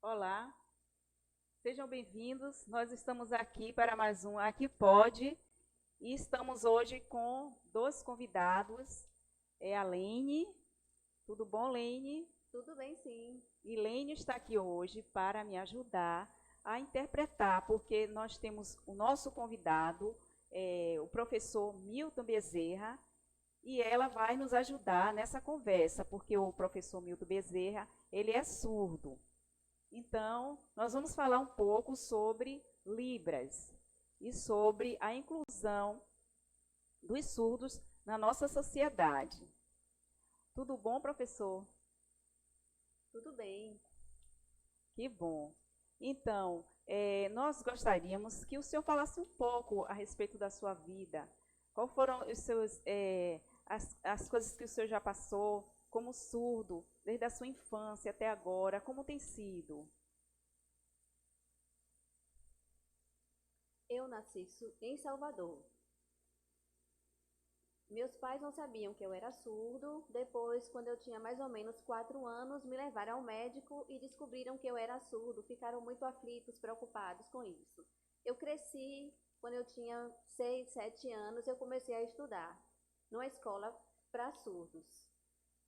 Olá, sejam bem-vindos. Nós estamos aqui para mais um Aqui Pode e estamos hoje com dois convidados. É a Lene. Tudo bom, Lene? Tudo bem, sim. E Lene está aqui hoje para me ajudar a interpretar, porque nós temos o nosso convidado, o professor Milton Bezerra, e ela vai nos ajudar nessa conversa, porque o professor Milton Bezerra, ele é surdo. Então, nós vamos falar um pouco sobre Libras e sobre a inclusão dos surdos na nossa sociedade. Tudo bom, professor? Tudo bem. Que bom. Então, nós gostaríamos que o senhor falasse um pouco a respeito da sua vida. Quais foram as coisas que o senhor já passou como surdo, desde a sua infância até agora? Como tem sido? Eu nasci em Salvador. Meus pais não sabiam que eu era surdo. Depois, quando eu tinha mais ou menos 4 anos, me levaram ao médico e descobriram que eu era surdo. Ficaram muito aflitos, preocupados com isso. Eu cresci, quando eu tinha 6, 7 anos, eu comecei a estudar numa escola para surdos.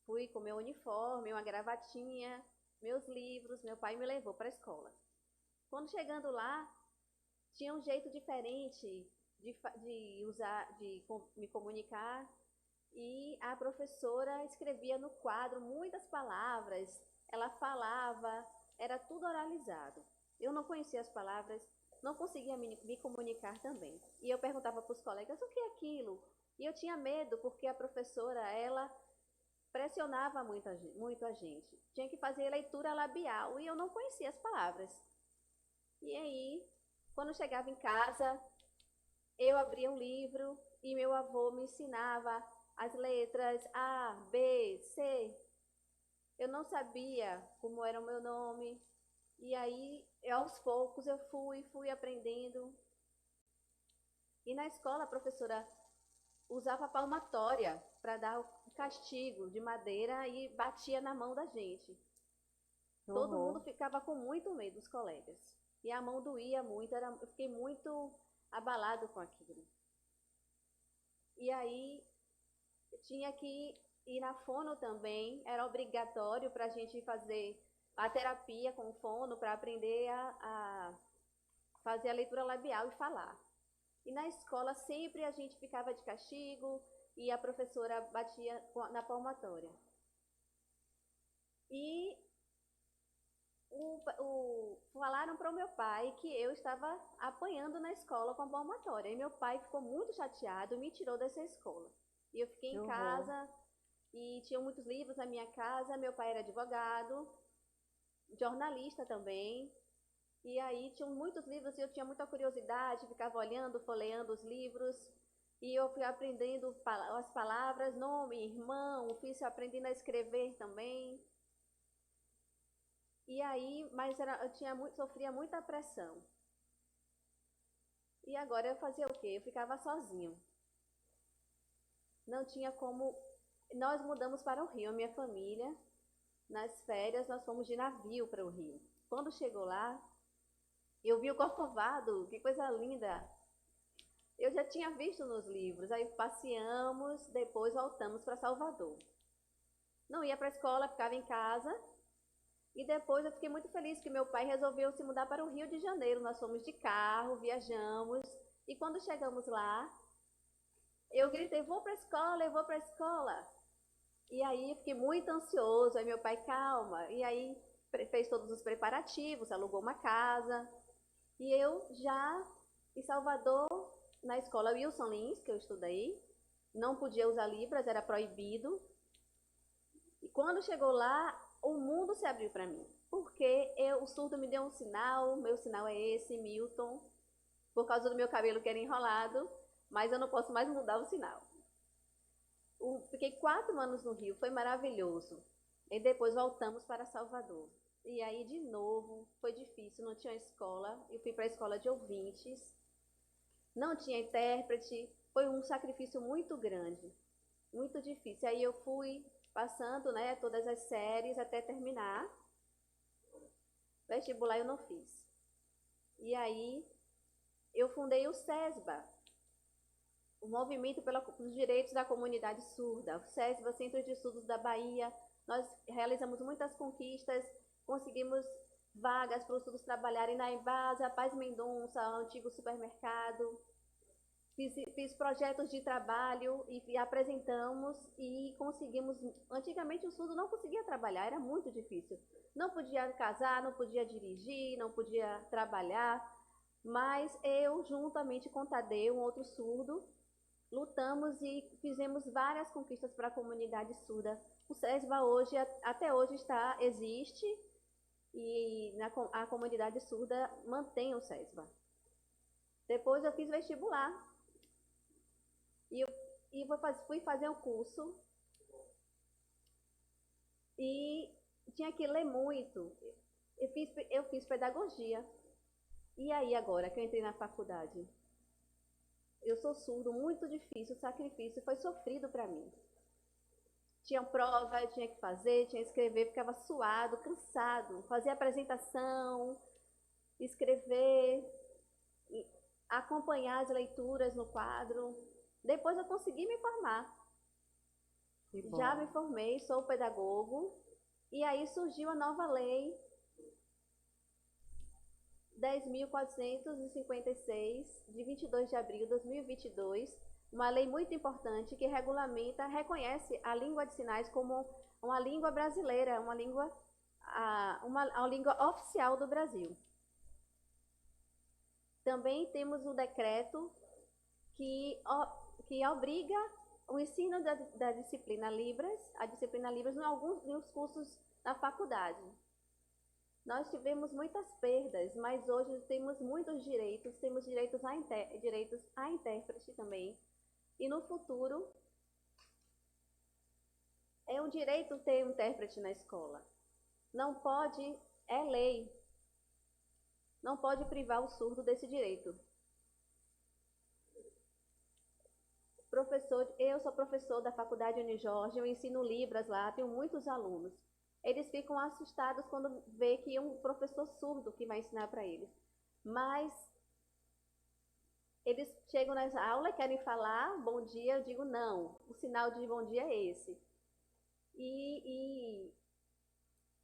Fui com meu uniforme, uma gravatinha, meus livros. Meu pai me levou para a escola. Quando chegando lá, tinha um jeito diferente de usar, me comunicar, e a professora escrevia no quadro muitas palavras, ela falava, era tudo oralizado. Eu não conhecia as palavras, não conseguia me comunicar também. E eu perguntava para os colegas o que é aquilo. E eu tinha medo porque a professora, ela pressionava muito a gente. Tinha que fazer leitura labial e eu não conhecia as palavras. E aí, quando chegava em casa, eu abria um livro e meu avô me ensinava as letras A, B, C. Eu não sabia como era o meu nome. E aí, aos poucos, eu fui aprendendo. E na escola, a professora usava palmatória para dar o castigo de madeira e batia na mão da gente. Todo mundo Horror. ficava com muito medo, os colegas. E a mão doía muito, eu fiquei muito abalado com aquilo. E aí tinha que ir na fono também, era obrigatório para a gente fazer a terapia com o fono para aprender a fazer a leitura labial e falar. E na escola sempre a gente ficava de castigo e a professora batia na palmatória. E falaram para o meu pai que eu estava apanhando na escola com a palmatória. E meu pai ficou muito chateado e me tirou dessa escola. E eu fiquei Que em horror. casa e tinha muitos livros na minha casa. Meu pai era advogado, jornalista também. E aí tinham muitos livros e eu tinha muita curiosidade, ficava olhando, folheando os livros. E eu fui aprendendo as palavras, nome, irmão, ofício, aprendendo a escrever também. E aí, mas eu sofria muita pressão. E agora eu fazia o quê? Eu ficava sozinho. Não tinha como. Nós mudamos para o Rio, a minha família. Nas férias, nós fomos de navio para o Rio. Quando chegou lá, eu vi o Corcovado, que coisa linda. Eu já tinha visto nos livros. Aí passeamos, depois voltamos para Salvador. Não ia para a escola, ficava em casa. E depois eu fiquei muito feliz que meu pai resolveu se mudar para o Rio de Janeiro. Nós fomos de carro, viajamos. E quando chegamos lá, eu gritei, vou para a escola, eu vou para a escola. E aí fiquei muito ansioso. Aí meu pai, calma. E aí fez todos os preparativos, alugou uma casa. E eu já em Salvador, na escola Wilson Lins, que eu estudei, não podia usar Libras, era proibido. E quando chegou lá, o mundo se abriu para mim. Porque o surdo me deu um sinal, meu sinal é esse, Milton, por causa do meu cabelo que era enrolado, mas eu não posso mais mudar o sinal. Fiquei 4 anos no Rio, foi maravilhoso. E depois voltamos para Salvador. E aí, de novo, foi difícil, não tinha escola. Eu fui para a escola de ouvintes, não tinha intérprete. Foi um sacrifício muito grande, muito difícil. Aí eu fui passando, né, todas as séries até terminar. Vestibular eu não fiz. E aí eu fundei o SESBA, o Movimento pelos Direitos da Comunidade Surda, o SESBA, Centro de Estudos da Bahia. Nós realizamos muitas conquistas, conseguimos vagas para os surdos trabalharem na Embasa, Paz Mendonça, o antigo supermercado. Fiz projetos de trabalho e apresentamos e conseguimos. Antigamente o surdo não conseguia trabalhar, era muito difícil. Não podia casar, não podia dirigir, não podia trabalhar, mas eu, juntamente com Tadeu, um outro surdo, lutamos e fizemos várias conquistas para a comunidade surda. O SESBA hoje, até hoje existe e a comunidade surda mantém o SESBA. Depois eu fiz vestibular e fui fazer um curso e tinha que ler muito. Eu fiz pedagogia. E aí agora que eu entrei na faculdade? Eu sou surdo, muito difícil, o sacrifício foi sofrido para mim. Tinha prova, eu tinha que fazer, tinha que escrever, ficava suado, cansado. Fazia apresentação, escrever, acompanhar as leituras no quadro. Depois eu consegui me formar. Já me formei, sou pedagogo. E aí surgiu a nova lei 10.456, de 22 de abril de 2022, uma lei muito importante que reconhece a língua de sinais como uma língua brasileira, uma língua oficial do Brasil. Também temos o decreto que obriga o ensino da disciplina Libras, a disciplina Libras em alguns dos cursos da faculdade. Nós tivemos muitas perdas, mas hoje temos muitos direitos, temos direitos a intérprete também. E no futuro, é um direito ter um intérprete na escola. Não pode, é lei, não pode privar o surdo desse direito. Eu sou professor da Faculdade Unijorge, eu ensino Libras lá, tenho muitos alunos. Eles ficam assustados quando vê que é um professor surdo que vai ensinar para eles. Mas eles chegam nessa aula e querem falar bom dia, eu digo não, o sinal de bom dia é esse. E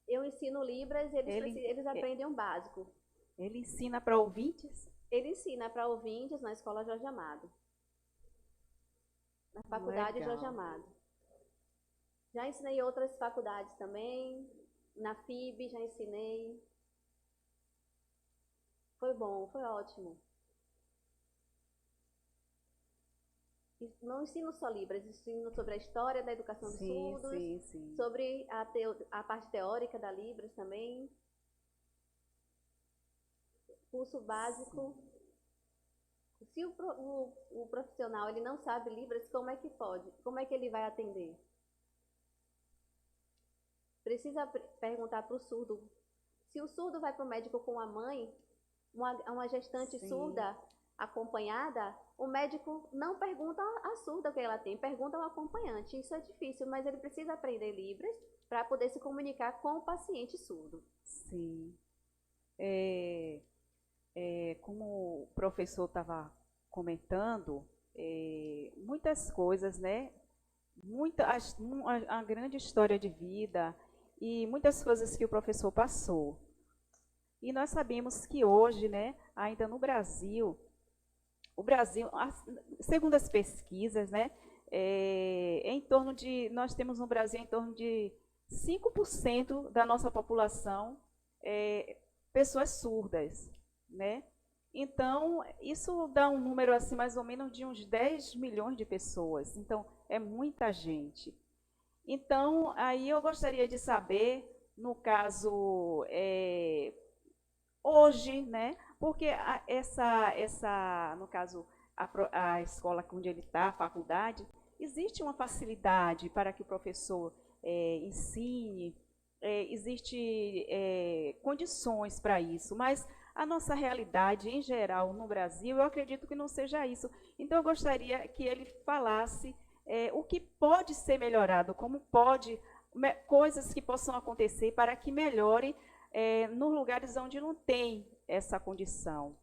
eu ensino Libras, eles aprendem o básico. Ele ensina para ouvintes? Ele ensina para ouvintes na Escola Jorge Amado. Na Faculdade Legal. Jorge Amado. Já ensinei em outras faculdades também, na FIB já ensinei. Foi bom, foi ótimo. Não ensino só Libras, ensino sobre a história da educação dos surdos, sobre a parte teórica da Libras também. Curso básico. Se o profissional ele não sabe Libras, como é que pode? Como é que ele vai atender? Precisa perguntar para o surdo. Se o surdo vai para o médico com a mãe, uma gestante surda acompanhada, o médico não pergunta à surda o que ela tem, pergunta ao acompanhante. Isso é difícil, mas ele precisa aprender Libras para poder se comunicar com o paciente surdo. Sim. Como o professor estava comentando, muitas coisas, né? A grande história de vida e muitas coisas que o professor passou. E nós sabemos que hoje, né, ainda no Brasil, segundo as pesquisas, né, nós temos no Brasil em torno de 5% da nossa população pessoas surdas, né? Então, isso dá um número assim, mais ou menos de uns 10 milhões de pessoas. Então, é muita gente. Então, aí eu gostaria de saber, no caso, hoje, né? Porque no caso, a escola onde ele está, a faculdade, existe uma facilidade para que o professor ensine, existe condições para isso, mas a nossa realidade, em geral, no Brasil, eu acredito que não seja isso. Então, eu gostaria que ele falasse o que pode ser melhorado, coisas que possam acontecer para que melhore nos lugares onde não tem essa condição.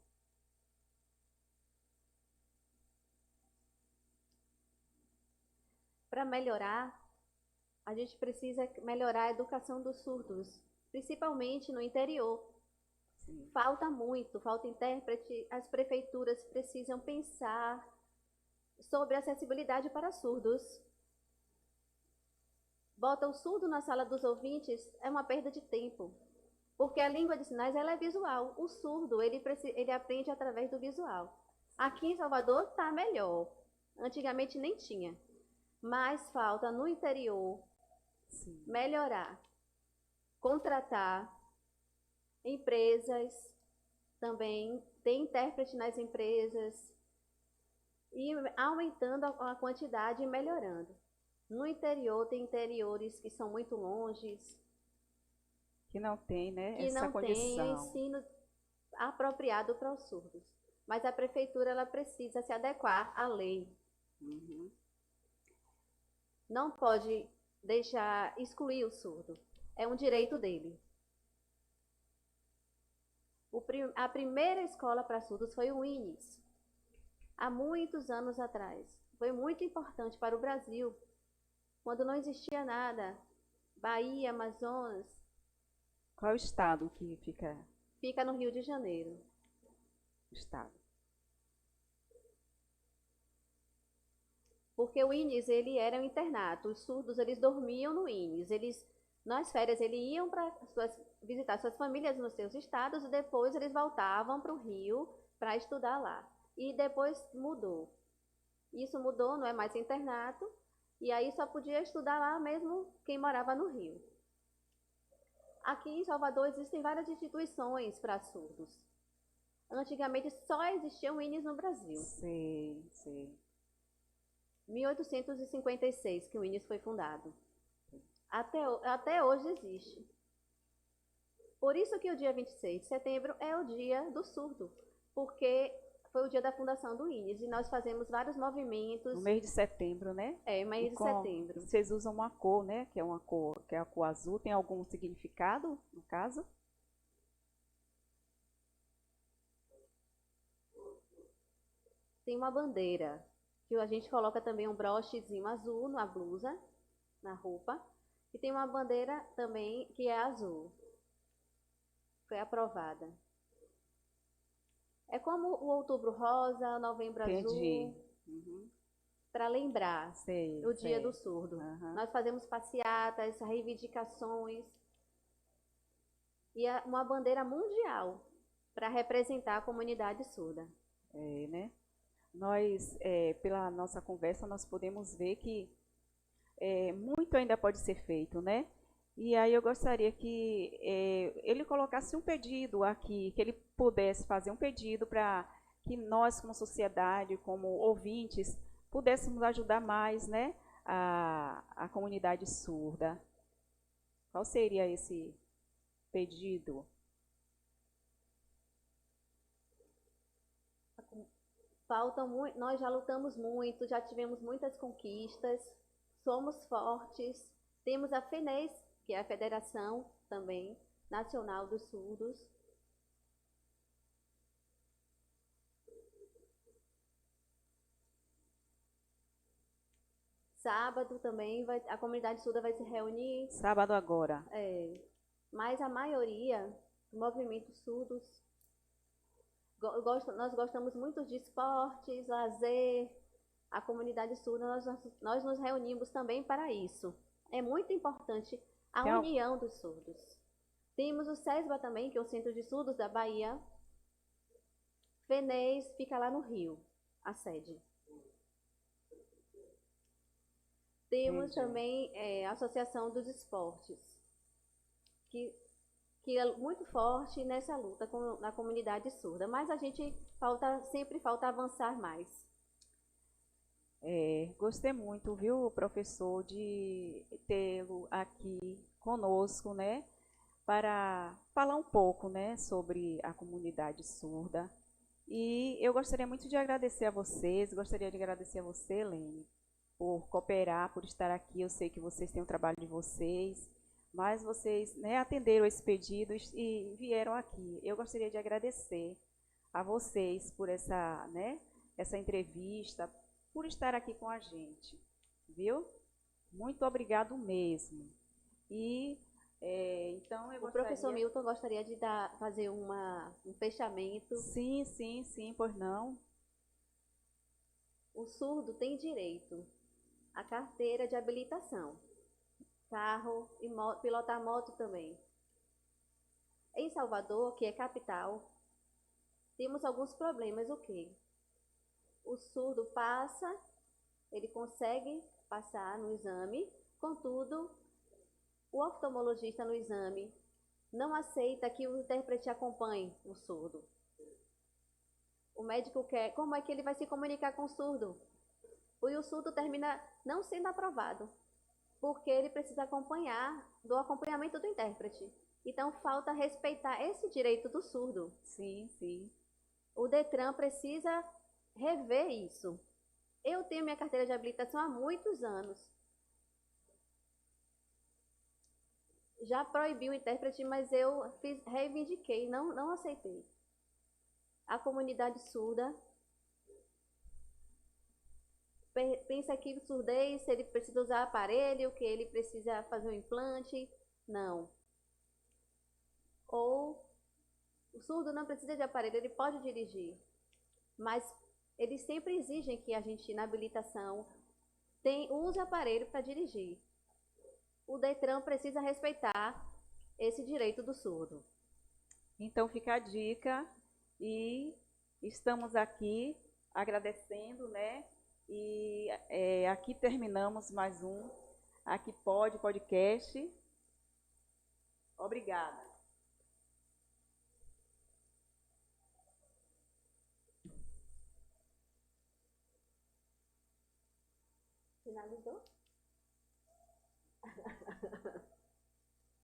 Para melhorar, a gente precisa melhorar a educação dos surdos, principalmente no interior. Sim. Falta muito, falta intérprete, as prefeituras precisam pensar sobre acessibilidade para surdos. Bota o surdo na sala dos ouvintes é uma perda de tempo, porque a língua de sinais ela é visual. O surdo ele aprende através do visual. Aqui em Salvador está melhor, antigamente nem tinha, mas falta no interior Sim. melhorar, contratar empresas, também ter intérprete nas empresas e aumentando a quantidade e melhorando. No interior, tem interiores que são muito longes, Que não tem, né, que essa não tem condição. ensino apropriado para os surdos. Mas a prefeitura ela precisa se adequar à lei. Uhum. Não pode deixar excluir o surdo. É um direito dele. A primeira escola para surdos foi o INES, há muitos anos atrás. Foi muito importante para o Brasil, quando não existia nada. Bahia, Amazonas. Qual é o estado que fica? Fica no Rio de Janeiro. Estado. Porque o INES, ele era um internato. Os surdos, eles dormiam no INES. Nas férias, eles iam para visitar suas famílias nos seus estados e depois eles voltavam para o Rio para estudar lá. E depois mudou. Isso mudou, não é mais internato. E aí só podia estudar lá mesmo quem morava no Rio. Aqui em Salvador existem várias instituições para surdos. Antigamente só existia o INES no Brasil. Sei. 1856 que o INES foi fundado. Até hoje existe. Por isso que o dia 26 de setembro é o dia do surdo, porque foi o dia da fundação do INES e nós fazemos vários movimentos. No mês de setembro, né? Mês de setembro. Vocês usam uma cor, né? Que é a cor azul. Tem algum significado, no caso? Tem uma bandeira, que a gente coloca também um brochezinho azul na blusa, na roupa. E tem uma bandeira também que é azul. Foi aprovada. É como o Outubro Rosa, Novembro Entendi. Azul. Para lembrar o Dia do Surdo. Nós fazemos passeatas, reivindicações. E é uma bandeira mundial para representar a comunidade surda. Né? Nós, pela nossa conversa, nós podemos ver que muito ainda pode ser feito, né? E aí eu gostaria que ele colocasse um pedido aqui, que ele pudesse fazer um pedido para que nós, como sociedade, como ouvintes, pudéssemos ajudar mais, né, a comunidade surda. Qual seria esse pedido? Nós já lutamos muito, já tivemos muitas conquistas, somos fortes, temos a FENES, que é a Federação também Nacional dos Surdos. Sábado também a comunidade surda vai se reunir. Sábado agora. Mas a maioria do movimento surdos, nós gostamos muito de esportes, lazer. A comunidade surda, nós nos reunimos também para isso. É muito importante a união dos surdos. Temos o SESBA também, que é o Centro de Surdos da Bahia. FENES fica lá no Rio, a sede. Temos também a Associação dos Esportes, que é muito forte nessa luta na comunidade surda. Mas a gente sempre falta avançar mais. Gostei muito, viu, professor, de tê-lo aqui conosco, né, para falar um pouco, né, sobre a comunidade surda. E eu gostaria muito de agradecer a vocês, gostaria de agradecer a você, Lene, por cooperar, por estar aqui. Eu sei que vocês têm o trabalho de vocês, mas vocês, né, atenderam esse pedido e vieram aqui. Eu gostaria de agradecer a vocês por essa, né, essa entrevista, por estar aqui com a gente, viu? Muito obrigado mesmo. E então eu O professor gostaria. Milton gostaria de fazer um fechamento. Sim, sim, sim, pois não. O surdo tem direito à carteira de habilitação, carro e pilotar moto também. Em Salvador, que é capital, temos alguns problemas. O quê? O surdo passa, ele consegue passar no exame, contudo, o oftalmologista no exame não aceita que o intérprete acompanhe o surdo. O médico quer, como é que ele vai se comunicar com o surdo? E o surdo termina não sendo aprovado, porque ele precisa do acompanhamento do intérprete. Então, falta respeitar esse direito do surdo. Sim, sim. O Detran precisa rever isso. Eu tenho minha carteira de habilitação há muitos anos. Já proibi o intérprete, mas eu reivindiquei, não aceitei. A comunidade surda pensa que surdez, se ele precisa usar aparelho, que ele precisa fazer um implante. Não. Ou o surdo não precisa de aparelho, ele pode dirigir. Mas eles sempre exigem que a gente, na habilitação, use aparelho para dirigir. O Detran precisa respeitar esse direito do surdo. Então fica a dica e estamos aqui agradecendo, né? E aqui terminamos mais um Aqui Pode Podcast. Obrigada. Finalizou?